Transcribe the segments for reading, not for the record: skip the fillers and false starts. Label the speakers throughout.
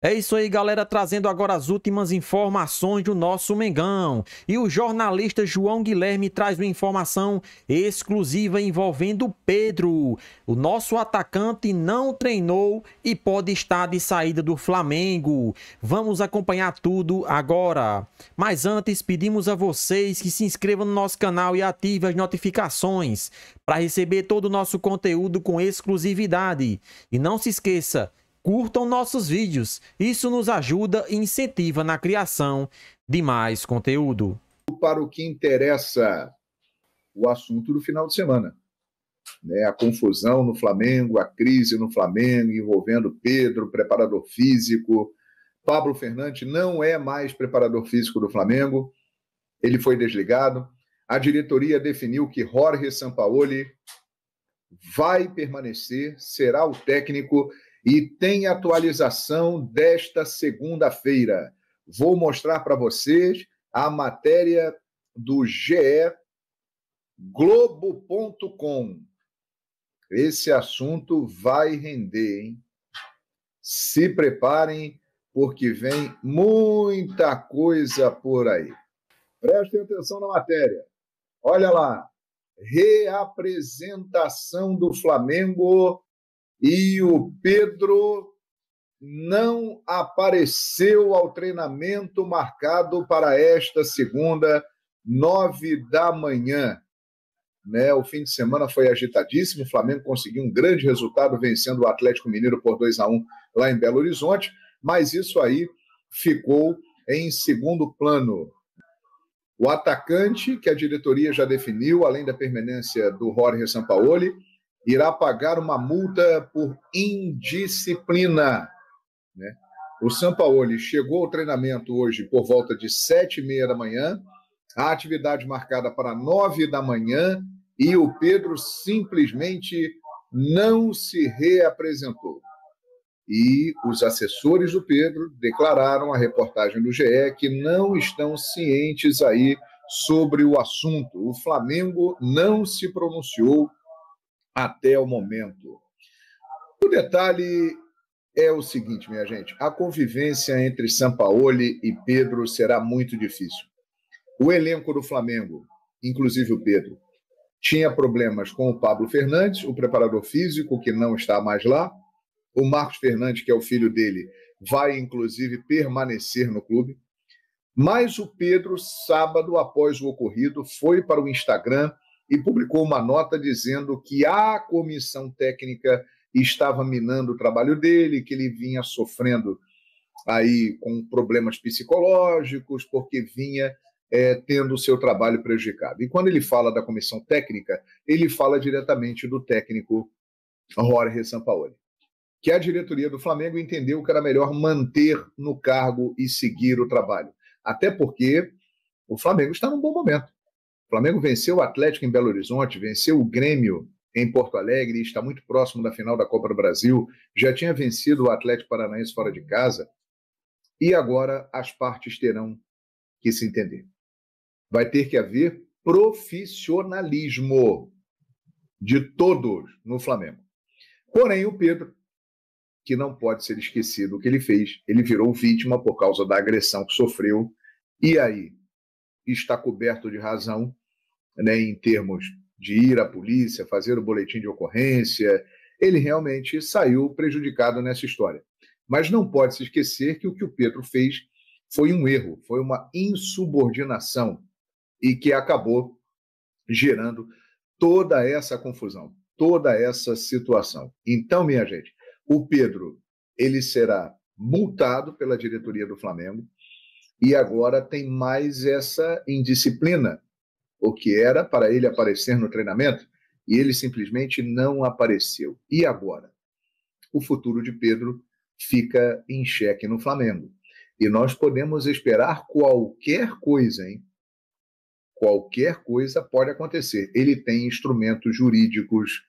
Speaker 1: É isso aí, galera, trazendo agora as últimas informações do nosso Mengão. E o jornalista João Guilherme traz uma informação exclusiva envolvendo Pedro. O nosso atacante não treinou e pode estar de saída do Flamengo. Vamos acompanhar tudo agora. Mas antes, pedimos a vocês que se inscrevam no nosso canal e ativem as notificações para receber todo o nosso conteúdo com exclusividade. E não se esqueça, curtam nossos vídeos, isso nos ajuda e incentiva na criação de mais conteúdo.
Speaker 2: Para o que interessa, o assunto do final de semana, né? A confusão no Flamengo, a crise no Flamengo envolvendo Pedro, preparador físico. Pablo Fernandes não é mais preparador físico do Flamengo, ele foi desligado. A diretoria definiu que Jorge Sampaoli vai permanecer, será o técnico. E tem atualização desta segunda-feira. Vou mostrar para vocês a matéria do GE Globo.com. Esse assunto vai render, hein? Se preparem, porque vem muita coisa por aí. Prestem atenção na matéria. Olha lá. Reapresentação do Flamengo. E o Pedro não apareceu ao treinamento marcado para esta segunda, 9h. Né? O fim de semana foi agitadíssimo, o Flamengo conseguiu um grande resultado vencendo o Atlético Mineiro por 2-1 lá em Belo Horizonte, mas isso aí ficou em segundo plano. O atacante, que a diretoria já definiu, além da permanência do Jorge Sampaoli, irá pagar uma multa por indisciplina. Né? O Sampaoli chegou ao treinamento hoje por volta de 7h30, a atividade marcada para 9h, e o Pedro simplesmente não se reapresentou. E os assessores do Pedro declararam à reportagem do GE que não estão cientes aí sobre o assunto. O Flamengo não se pronunciou até o momento. O detalhe é o seguinte, minha gente, a convivência entre Sampaoli e Pedro será muito difícil. O elenco do Flamengo, inclusive o Pedro, tinha problemas com o Pablo Fernandes, o preparador físico, que não está mais lá. O Marcos Fernandes, que é o filho dele, vai inclusive permanecer no clube. Mas o Pedro, sábado, após o ocorrido, foi para o Instagram e publicou uma nota dizendo que a comissão técnica estava minando o trabalho dele, que ele vinha sofrendo aí com problemas psicológicos, porque vinha tendo o seu trabalho prejudicado. E quando ele fala da comissão técnica, ele fala diretamente do técnico Jorge Sampaoli, que a diretoria do Flamengo entendeu que era melhor manter no cargo e seguir o trabalho. Até porque o Flamengo está num bom momento. O Flamengo venceu o Atlético em Belo Horizonte, venceu o Grêmio em Porto Alegre, está muito próximo da final da Copa do Brasil, já tinha vencido o Atlético Paranaense fora de casa, e agora as partes terão que se entender. Vai ter que haver profissionalismo de todos no Flamengo. Porém, o Pedro, que não pode ser esquecido o que ele fez, ele virou vítima por causa da agressão que sofreu, e aí está coberto de razão, né, em termos de ir à polícia, fazer o boletim de ocorrência. Ele realmente saiu prejudicado nessa história. Mas não pode se esquecer que o Pedro fez foi um erro, foi uma insubordinação, e que acabou gerando toda essa confusão, toda essa situação. Então, minha gente, o Pedro, ele será multado pela diretoria do Flamengo, e agora tem mais essa indisciplina, o que era para ele aparecer no treinamento, e ele simplesmente não apareceu. E agora? O futuro de Pedro fica em xeque no Flamengo. E nós podemos esperar qualquer coisa, hein? Qualquer coisa pode acontecer. Ele tem instrumentos jurídicos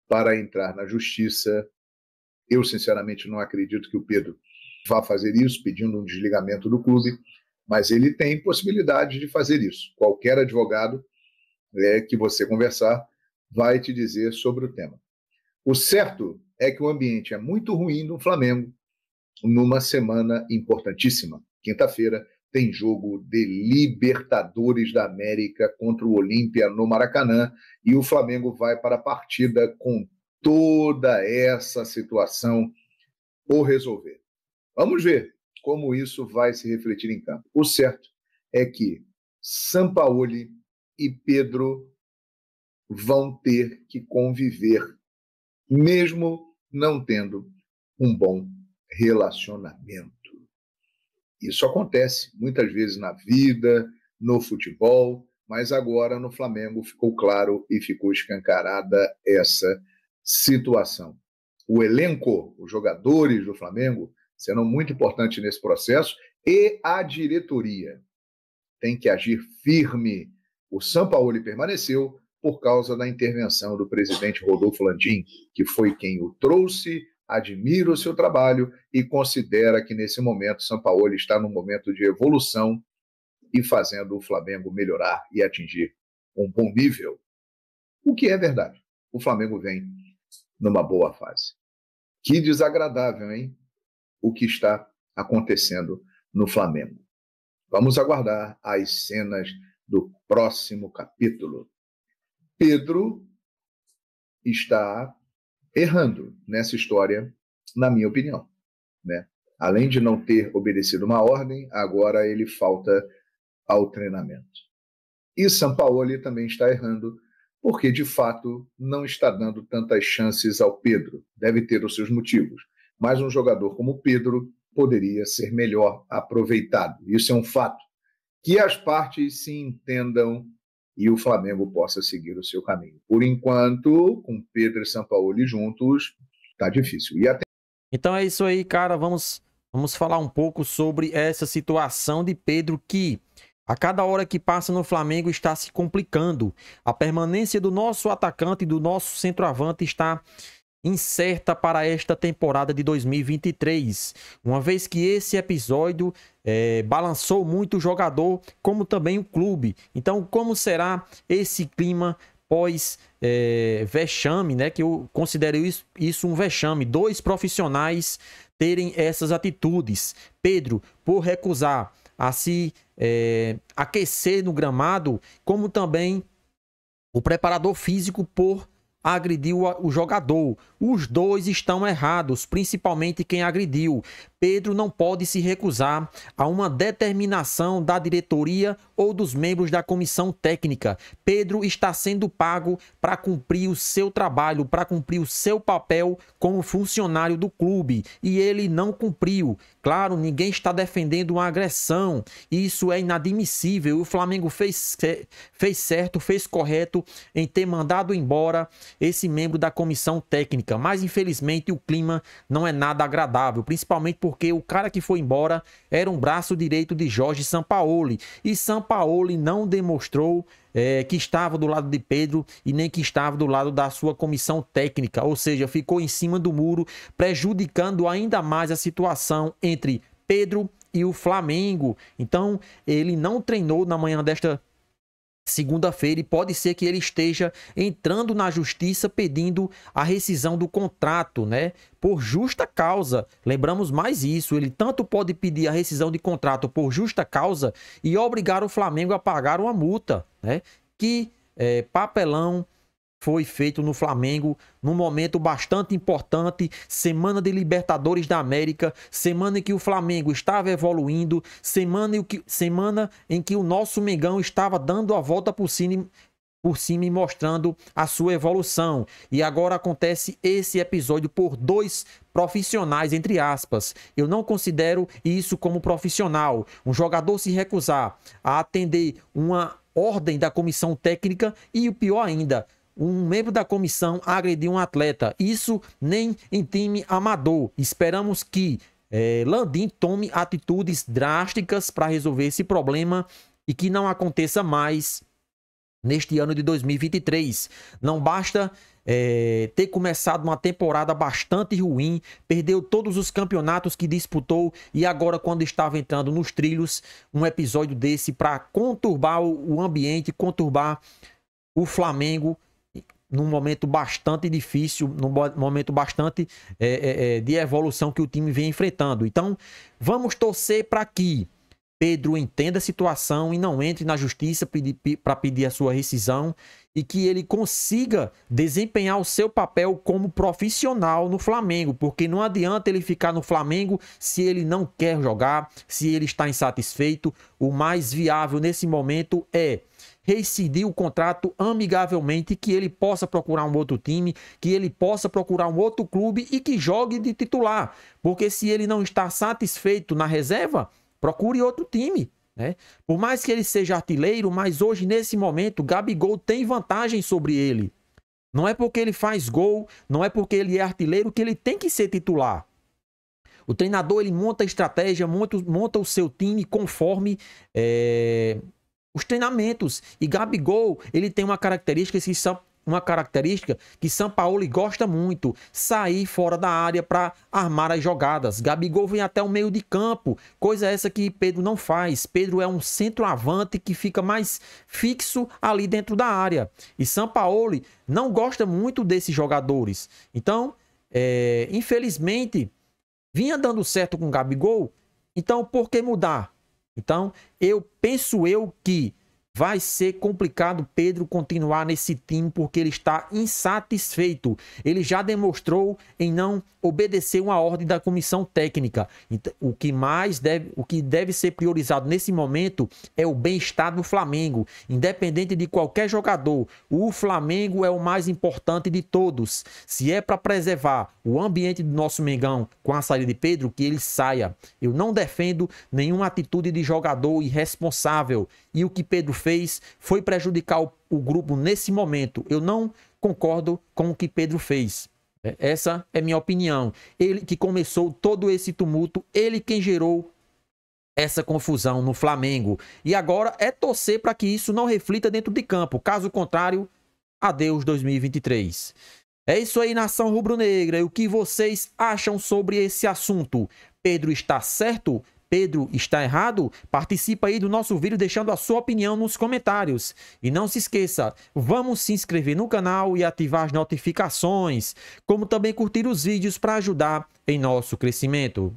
Speaker 2: para entrar na justiça. Eu, sinceramente, não acredito que o Pedro vá fazer isso, pedindo um desligamento do clube, mas ele tem possibilidade de fazer isso. Qualquer advogado que você conversar vai te dizer sobre o tema. O certo é que o ambiente é muito ruim no Flamengo, numa semana importantíssima. Quinta-feira tem jogo de Libertadores da América contra o Olímpia no Maracanã e o Flamengo vai para a partida com toda essa situação por resolver. Vamos ver como isso vai se refletir em campo. O certo é que Sampaoli e Pedro vão ter que conviver, mesmo não tendo um bom relacionamento. Isso acontece muitas vezes na vida, no futebol, mas agora no Flamengo ficou claro e ficou escancarada essa situação. O elenco, os jogadores do Flamengo serão muito importantes nesse processo e a diretoria tem que agir firme. O Sampaoli permaneceu por causa da intervenção do presidente Rodolfo Landim, que foi quem o trouxe, admira o seu trabalho e considera que nesse momento Sampaoli está num momento de evolução e fazendo o Flamengo melhorar e atingir um bom nível. O que é verdade. O Flamengo vem numa boa fase. Que desagradável, hein? O que está acontecendo no Flamengo. Vamos aguardar as cenas do próximo capítulo. Pedro está errando nessa história, na minha opinião, né? Além de não ter obedecido uma ordem, agora ele falta ao treinamento. E Sampaoli também está errando, porque de fato não está dando tantas chances ao Pedro. Deve ter os seus motivos. Mas um jogador como Pedro poderia ser melhor aproveitado. Isso é um fato. Que as partes se entendam e o Flamengo possa seguir o seu caminho. Por enquanto, com Pedro e Sampaoli juntos, está difícil.
Speaker 1: Então é isso aí, cara. Vamos falar um pouco sobre essa situação de Pedro que, a cada hora que passa no Flamengo, está se complicando. A permanência do nosso atacante, do nosso centroavante, está incerta para esta temporada de 2023, uma vez que esse episódio balançou muito o jogador, como também o clube. Então, como será esse clima pós vexame, né? Que eu considero isso um vexame. 2 profissionais terem essas atitudes. Pedro, por recusar a se aquecer no gramado, como também o preparador físico por agrediu o jogador. Os dois estão errados, principalmente quem agrediu. Pedro não pode se recusar a uma determinação da diretoria ou dos membros da comissão técnica. Pedro está sendo pago para cumprir o seu trabalho, para cumprir o seu papel como funcionário do clube, e ele não cumpriu. Claro, ninguém está defendendo uma agressão, isso é inadmissível. O Flamengo fez certo, fez correto em ter mandado embora esse membro da comissão técnica, mas infelizmente o clima não é nada agradável, principalmente porque o cara que foi embora era um braço direito de Jorge Sampaoli, e Sampaoli não demonstrou que estava do lado de Pedro e nem que estava do lado da sua comissão técnica, ou seja, ficou em cima do muro, prejudicando ainda mais a situação entre Pedro e o Flamengo. Então, ele não treinou na manhã desta segunda-feira e pode ser que ele esteja entrando na justiça pedindo a rescisão do contrato, né? Por justa causa. Lembramos mais isso, ele tanto pode pedir a rescisão de contrato por justa causa e obrigar o Flamengo a pagar uma multa, né? Que papelão foi feito no Flamengo num momento bastante importante, semana de Libertadores da América, semana em que o Flamengo estava evoluindo, semana em que o nosso Mengão estava dando a volta por cima e mostrando a sua evolução. E agora acontece esse episódio por 2 profissionais, entre aspas. Eu não considero isso como profissional. Um jogador se recusar a atender uma ordem da comissão técnica e, o pior ainda, um membro da comissão agrediu um atleta. Isso nem em time amador. Esperamos que Landim tome atitudes drásticas para resolver esse problema e que não aconteça mais neste ano de 2023. Não basta ter começado uma temporada bastante ruim, perdeu todos os campeonatos que disputou e agora, quando estava entrando nos trilhos, um episódio desse para conturbar o ambiente, conturbar o Flamengo num momento bastante difícil, num momento bastante de evolução que o time vem enfrentando. Então, vamos torcer para que Pedro entenda a situação e não entre na justiça para pedir a sua rescisão e que ele consiga desempenhar o seu papel como profissional no Flamengo, porque não adianta ele ficar no Flamengo se ele não quer jogar, se ele está insatisfeito. O mais viável nesse momento é rescindir o contrato amigavelmente, que ele possa procurar um outro time, que ele possa procurar um outro clube e que jogue de titular, porque se ele não está satisfeito na reserva, procure outro time, né? Por mais que ele seja artilheiro, mas hoje, nesse momento, Gabigol tem vantagem sobre ele. Não é porque ele faz gol, não é porque ele é artilheiro que ele tem que ser titular. O treinador, ele monta a estratégia, monta o seu time conforme os treinamentos. E Gabigol, ele tem uma característica que Sampaoli gosta muito: sair fora da área para armar as jogadas. Gabigol vem até o meio de campo, coisa essa que Pedro não faz. Pedro é um centroavante que fica mais fixo ali dentro da área. E Sampaoli não gosta muito desses jogadores. Então, infelizmente, vinha dando certo com Gabigol, então por que mudar? Então, penso que vai ser complicado Pedro continuar nesse time porque ele está insatisfeito. Ele já demonstrou em não obedecer uma ordem da comissão técnica. Então, o que deve ser priorizado nesse momento é o bem-estar do Flamengo, independente de qualquer jogador. O Flamengo é o mais importante de todos. Se é para preservar o ambiente do nosso Mengão com a saída de Pedro, que ele saia. Eu não defendo nenhuma atitude de jogador irresponsável. E o que Pedro fez foi prejudicar o grupo nesse momento. Eu não concordo com o que Pedro fez. Essa é minha opinião. Ele que começou todo esse tumulto, ele quem gerou essa confusão no Flamengo. E agora é torcer para que isso não reflita dentro de campo. Caso contrário, adeus 2023. É isso aí, nação rubro-negra. E o que vocês acham sobre esse assunto? Pedro está certo? Pedro está errado? Participa aí do nosso vídeo deixando a sua opinião nos comentários. E não se esqueça, vamos se inscrever no canal e ativar as notificações, como também curtir os vídeos para ajudar em nosso crescimento.